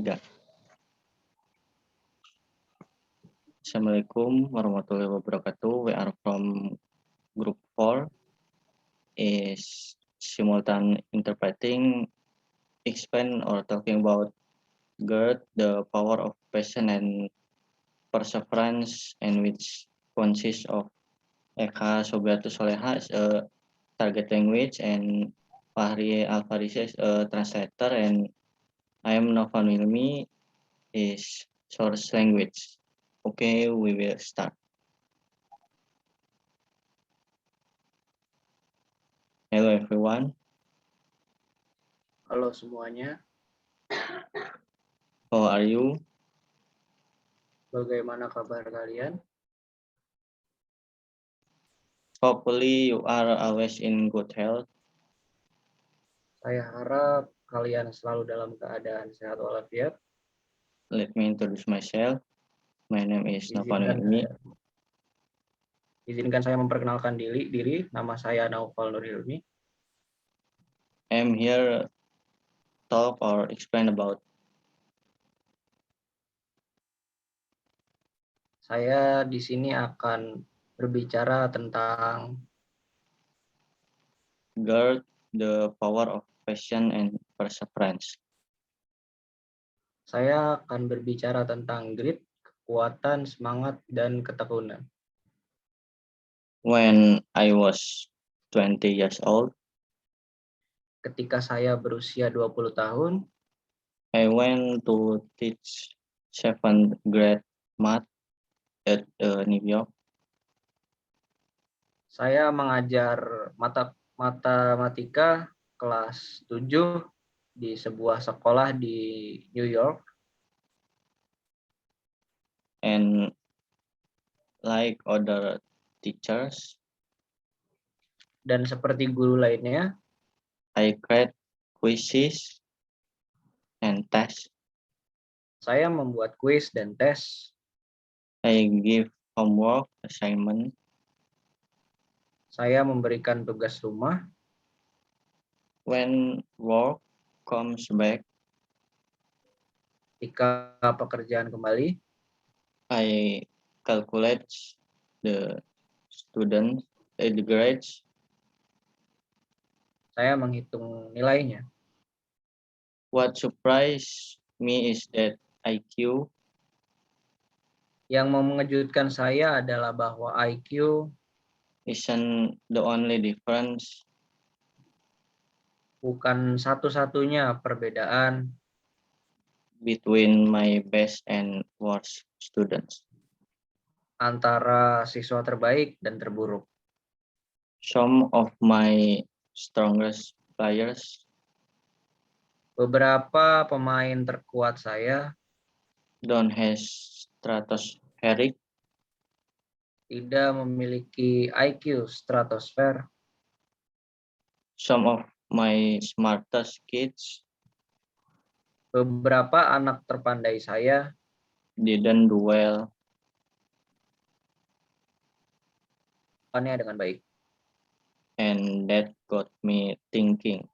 3. Assalamualaikum warahmatullahi wabarakatuh. We are from group 4 is simultan interpreting, explain or talking about GERD, the power of passion and perseverance, and which consists of Eka Sobiatu Soleha as a target language and Fahri Alfaris as a translator, and I am Novan Wilmi is source language. Okay, we will start. Hello everyone. Halo semuanya, How are you? bagaimana kabar kalian? Hopefully you are always in good health. Saya harap kalian selalu dalam keadaan sehat walafiat. Let me introduce myself. My name is Novan Wilmi. Izinkan saya memperkenalkan diri. Nama saya Naufal Nur Hilmi. I'm here talk or explain about Saya di sini akan berbicara tentang GERD, the power of passion and perseverance. saya akan berbicara tentang grit, kekuatan, semangat, dan ketekunan. When I was 20 years old, Ketika saya berusia 20 tahun, I went to teach 7th grade math at New York. saya mengajar matematika kelas 7 di sebuah sekolah di New York. And like other teachers, Dan seperti guru lainnya, I create quizzes and tests. saya membuat kuis dan tes. I give homework assignment. Saya memberikan tugas rumah. When work comes back, Jika pekerjaan kembali, I calculate the student the grades. saya menghitung nilainya. What surprised me is that IQ Yang mengejutkan saya adalah bahwa IQ isn't the only difference bukan satu-satunya perbedaan between my best and worst students. antara siswa terbaik dan terburuk. Some of my strongest players Beberapa pemain terkuat saya don't have stratospheric. tidak memiliki IQ stratosfer. Some of my smartest kids Beberapa anak terpandai saya didn't do well. dengan baik. And that got me thinking.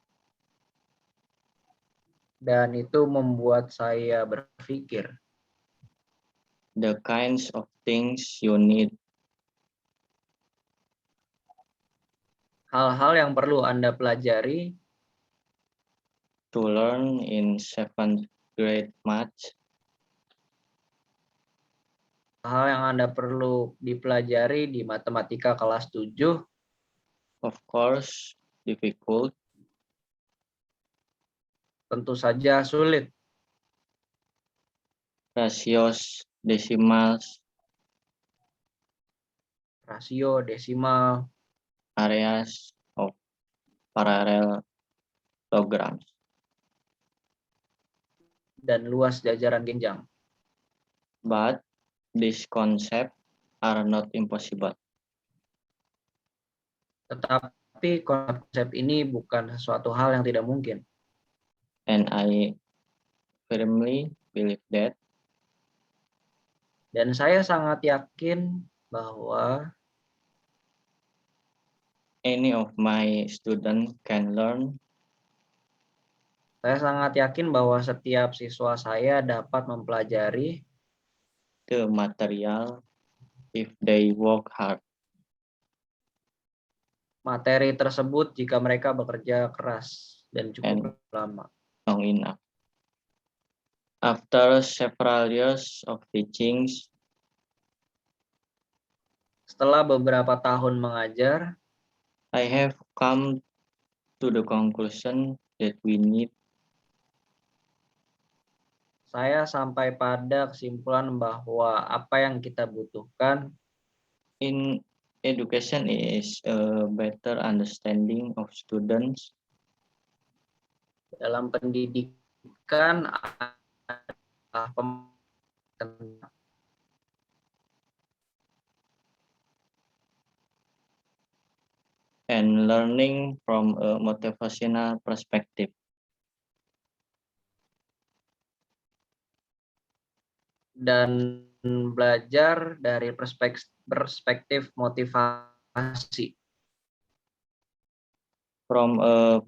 Dan itu membuat saya berpikir. The kinds of things you need. Hal-hal yang perlu Anda pelajari To learn in 7th grade math. Hal yang Anda perlu dipelajari di matematika kelas 7. Of course, difficult. Tentu saja sulit. Ratios, decimals, Rasio, desimal, areas of parallelograms, dan luas jajaran genjang. but these concepts are not impossible. Tetapi konsep ini bukan sesuatu hal yang tidak mungkin. And I firmly believe that. Dan saya sangat yakin bahwa Any of my students can learn Saya sangat yakin bahwa setiap siswa saya dapat mempelajari the material if they work hard materi tersebut jika mereka bekerja keras dan and cukup lama. long enough. After several years of teachings, Setelah beberapa tahun mengajar, I have come to the conclusion that we need saya sampai pada kesimpulan bahwa apa yang kita butuhkan in education is a better understanding of students dalam pendidikan adalah and learning from a motivational perspective. dan belajar dari perspektif motivasi From a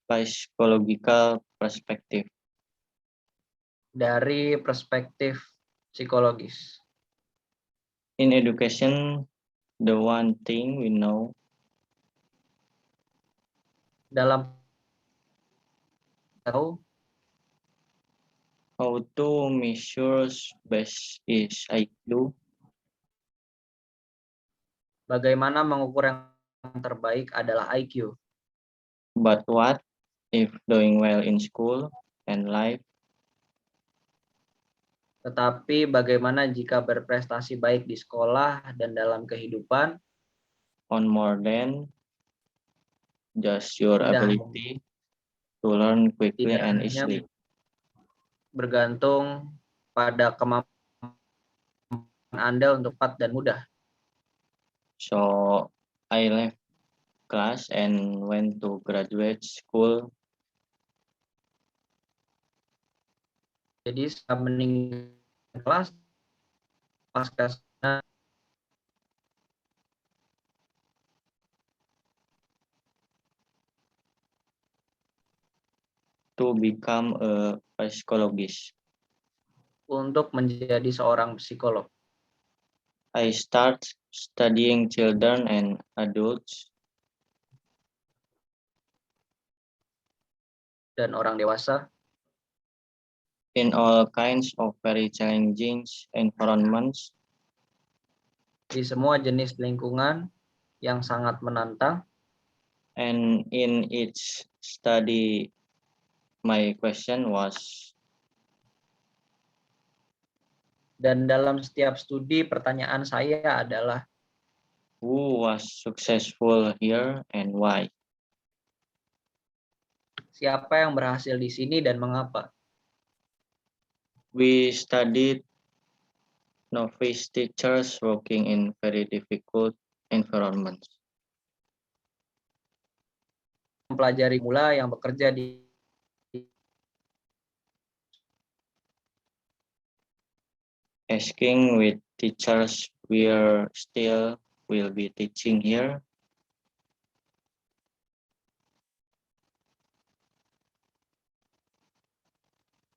psychological perspective. dari perspektif psikologis. In education, the one thing we know Dalam tahu how to measure best is IQ, bagaimana mengukur yang terbaik adalah IQ. but what if doing well in school and life Tetapi bagaimana jika berprestasi baik di sekolah dan dalam kehidupan on more than just your tidak ability to learn quickly tidak and hanya easily. bergantung pada kemampuan Anda untuk cepat dan mudah. So I left class and went to graduate school. Jadi saya meninggalkan kelas pasca To become a psychologist. untuk menjadi seorang psikolog. I start studying children and adults Dan orang dewasa in all kinds of very challenging environments di semua jenis lingkungan yang sangat menantang. and in each study my question was Dan dalam setiap studi pertanyaan saya adalah who was successful here and why. siapa yang berhasil di sini dan mengapa. We studied novice teachers working in very difficult environments. Mempelajari mula yang bekerja di Asking with teachers we still will be teaching here.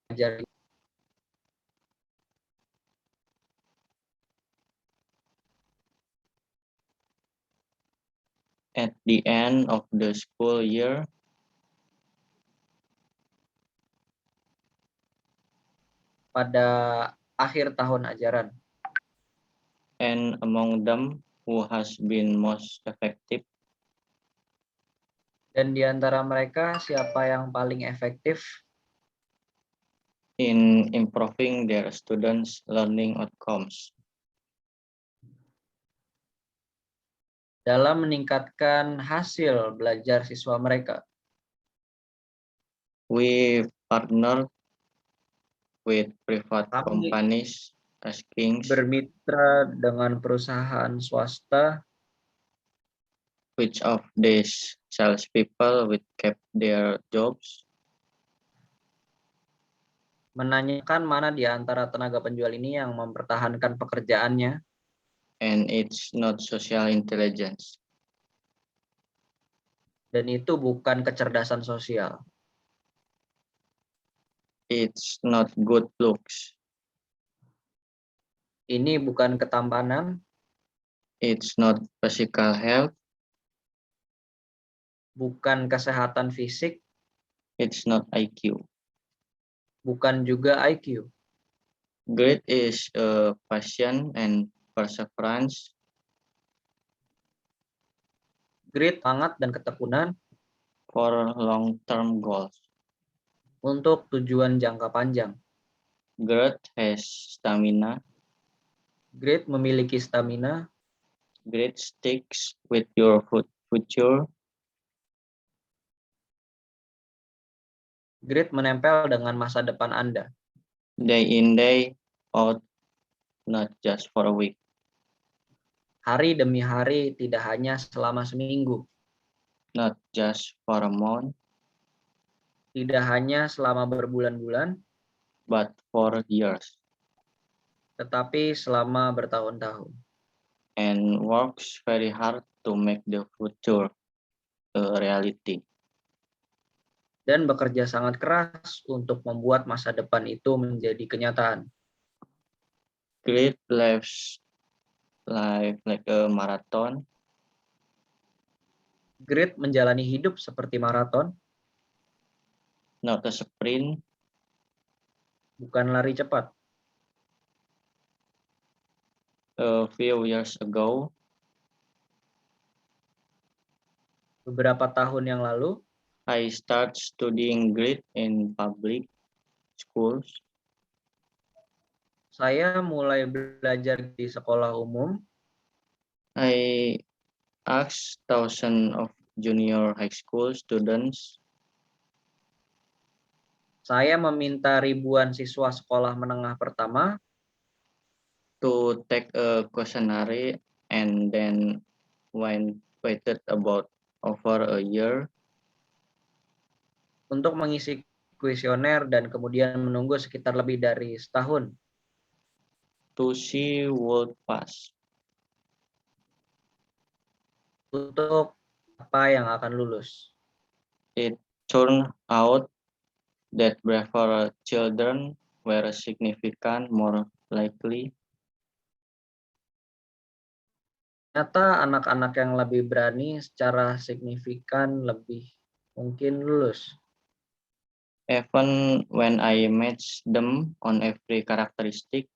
mengajar At the end of the school year, pada akhir tahun ajaran. and among them who has been most effective Dan di antara mereka siapa yang paling efektif in improving their students' learning outcomes. dalam meningkatkan hasil belajar siswa mereka. We partnered with private Kami companies asking bermitra dengan perusahaan swasta which of these salespeople would keep their jobs menanyakan mana di antara tenaga penjual ini yang mempertahankan pekerjaannya, and it's not social intelligence. dan itu bukan kecerdasan sosial. It's not good looks. Ini bukan ketampanan, It's not physical health. bukan kesehatan fisik, It's not IQ. bukan juga IQ. Grit is passion and perseverance. Grit, semangat dan ketekunan For long-term goals. untuk tujuan jangka panjang. Grit has stamina. Grit memiliki stamina. Grit sticks with your future. Grit menempel dengan masa depan Anda. Day in, day out, not just for a week. Hari demi hari, tidak hanya selama seminggu. Not just for a month. Tidak hanya selama berbulan-bulan, but for years. tetapi selama bertahun-tahun. And works very hard to make the future a reality. Dan bekerja sangat keras untuk membuat masa depan itu menjadi kenyataan. Grit lives life like a marathon. Grit menjalani hidup seperti maraton, Not a sprint. bukan lari cepat. A few years ago, Beberapa tahun yang lalu, I started studying grit in public schools. saya mulai belajar di sekolah umum. I asked thousands of junior high school students. Saya meminta ribuan siswa sekolah menengah pertama To take a questionnaire and then waited about over a year. untuk mengisi kuesioner dan kemudian menunggu sekitar lebih dari setahun To see would pass. untuk apa yang akan lulus. It turned out that braver children were significant more likely. Ternyata anak-anak yang lebih berani secara signifikan lebih mungkin lulus. Even when I matched them on every characteristic.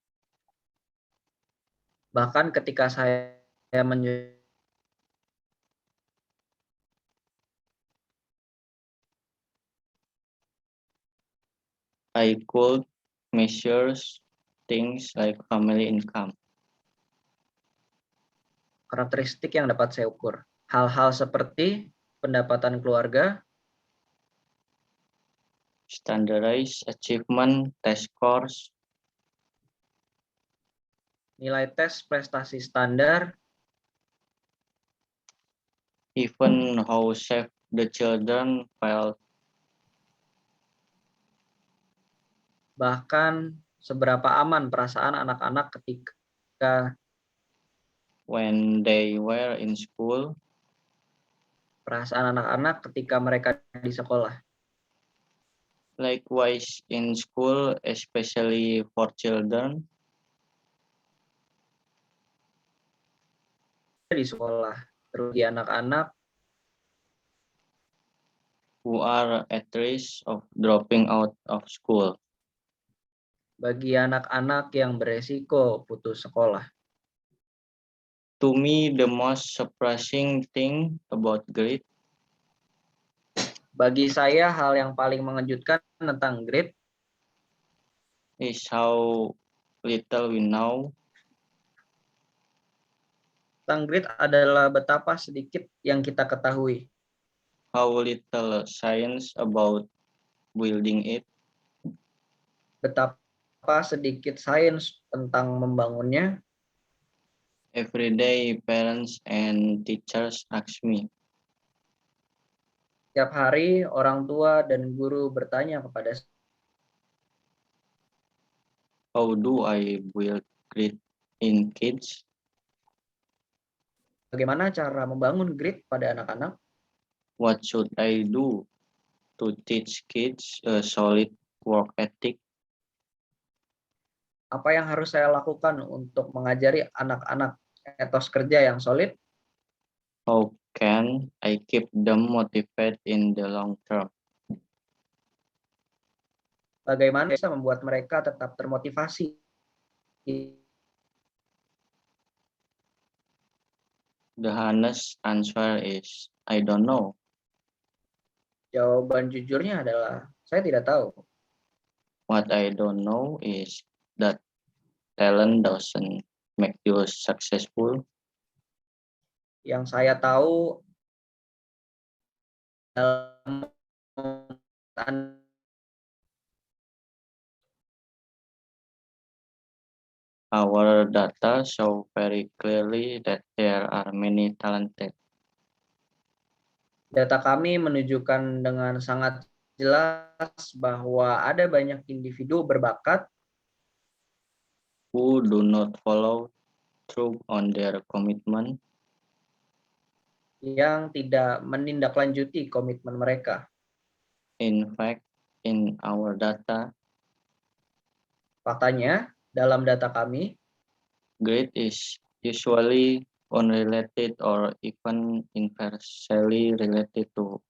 Bahkan ketika saya I could measure things like family income. karakteristik yang dapat saya ukur. Hal-hal seperti pendapatan keluarga, Standardized achievement test scores. nilai tes prestasi standar, Even how safe the children felt. bahkan seberapa aman perasaan anak-anak ketika When they were in school. perasaan anak-anak ketika mereka di sekolah. Likewise in school, especially for children. Di sekolah, terus di anak-anak Who are at risk of dropping out of school. bagi anak-anak yang beresiko putus sekolah. To me, the most surprising thing about grit. Bagi saya, hal yang paling mengejutkan tentang grit Is how little we know. tentang grit adalah betapa sedikit yang kita ketahui. How little science about building it. Betapa sedikit sains tentang membangunnya. Every day, parents and teachers ask me. Setiap hari, orang tua dan guru bertanya kepada saya, How do I build grit in kids? bagaimana cara membangun grit pada anak-anak? What should I do to teach kids a solid work ethic? Apa yang harus saya lakukan untuk mengajari anak-anak etos kerja yang solid? How can I keep them motivated in the long term? Bagaimana bisa membuat mereka tetap termotivasi? The honest answer is I don't know. Jawaban jujurnya adalah saya tidak tahu. What I don't know is that talent doesn't make you successful. Yang saya tahu dalam Our data show very clearly that there are many talented. data kami menunjukkan dengan sangat jelas bahwa ada banyak individu berbakat Who do not follow through on their commitment. yang tidak menindaklanjuti komitmen mereka. In fact, in our data, Faktanya, dalam data kami, grade is usually unrelated or even inversely related to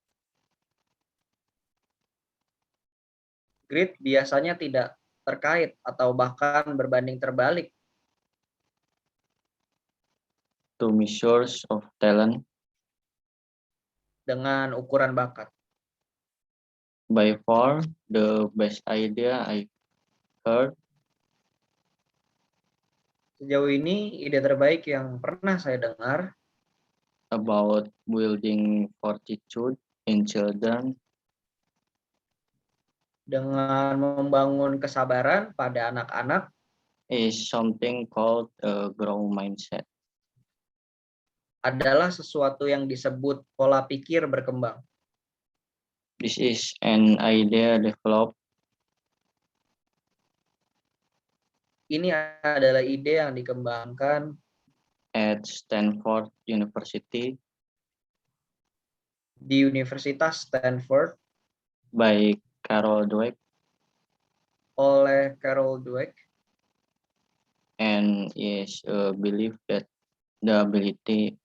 grade biasanya tidak terkait atau bahkan berbanding terbalik measures of talent. dengan ukuran bakat. By far, the best idea I heard Sejauh ini, ide terbaik yang pernah saya dengar about building fortitude in children dengan membangun kesabaran pada anak-anak is something called a growth mindset. adalah sesuatu yang disebut pola pikir berkembang. This is an idea developed Ini adalah ide yang dikembangkan at Stanford University di Universitas Stanford by Carol Dweck oleh Carol Dweck and is a belief that the ability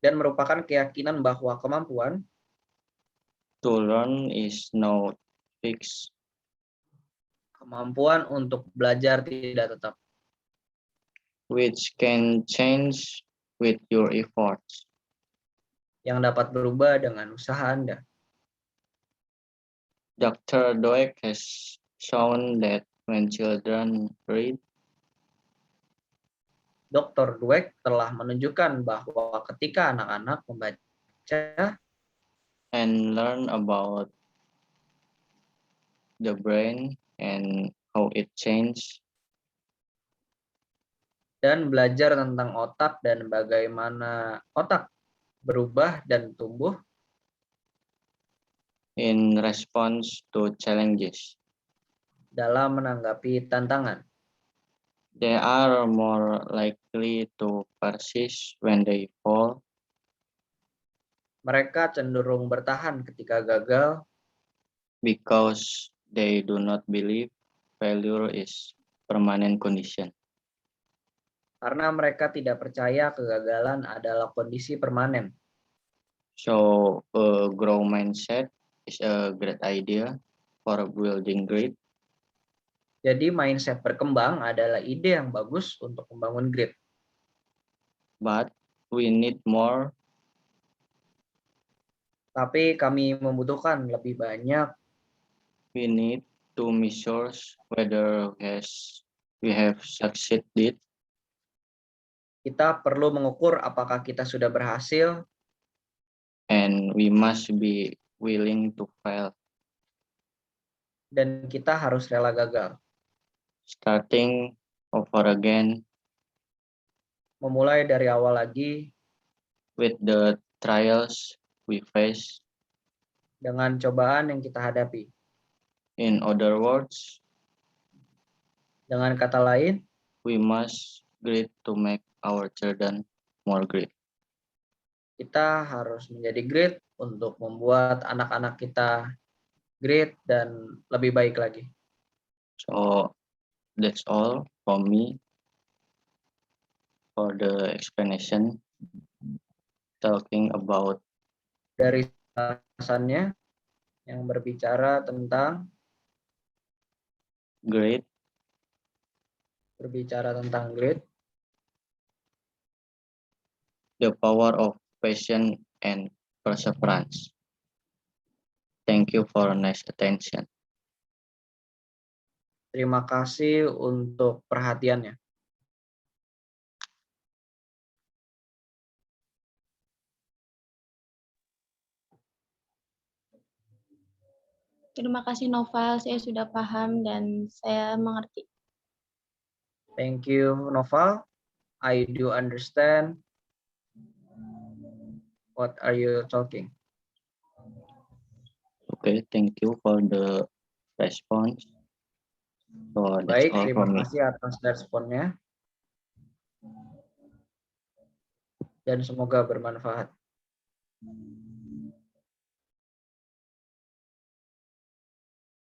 dan merupakan keyakinan bahwa kemampuan to learn is not fixed, untuk belajar tidak tetap, which can change with your efforts. yang dapat berubah dengan usaha Anda. Dr. Dweck has shown that when children read, Dr. Dweck telah menunjukkan bahwa ketika anak-anak membaca and learn about the brain and how it changes, dan belajar tentang otak dan bagaimana otak berubah dan tumbuh in response to challenges, dalam menanggapi tantangan. they are more likely to persist when they fall Mereka cenderung bertahan ketika gagal because they do not believe failure is permanent condition. karena mereka tidak percaya kegagalan adalah kondisi permanen. So a growth mindset is a great idea for building grit, Jadi mindset berkembang adalah ide yang bagus untuk membangun grit. but we need more Tapi kami membutuhkan lebih banyak. we need to measure whether we have succeeded Kita perlu mengukur apakah kita sudah berhasil and we must be willing to fail. dan kita harus rela gagal. Starting over again Memulai dari awal lagi with the trials we face. dengan cobaan yang kita hadapi. In other words, Dengan kata lain, we must grit to make our children more great. kita harus menjadi grit untuk membuat anak-anak kita great dan lebih baik lagi. So that's all from me for the explanation talking about Dari alasannya yang berbicara tentang grade, the power of passion and perseverance. Thank you for nice attention. Terima kasih untuk perhatiannya. Terima kasih Noval, saya sudah paham dan saya mengerti. Thank you, Noval. I do understand. What are you talking? Okay, thank you for the response. So that's Baik, all terima from me. kasih atas responnya. Dan semoga bermanfaat.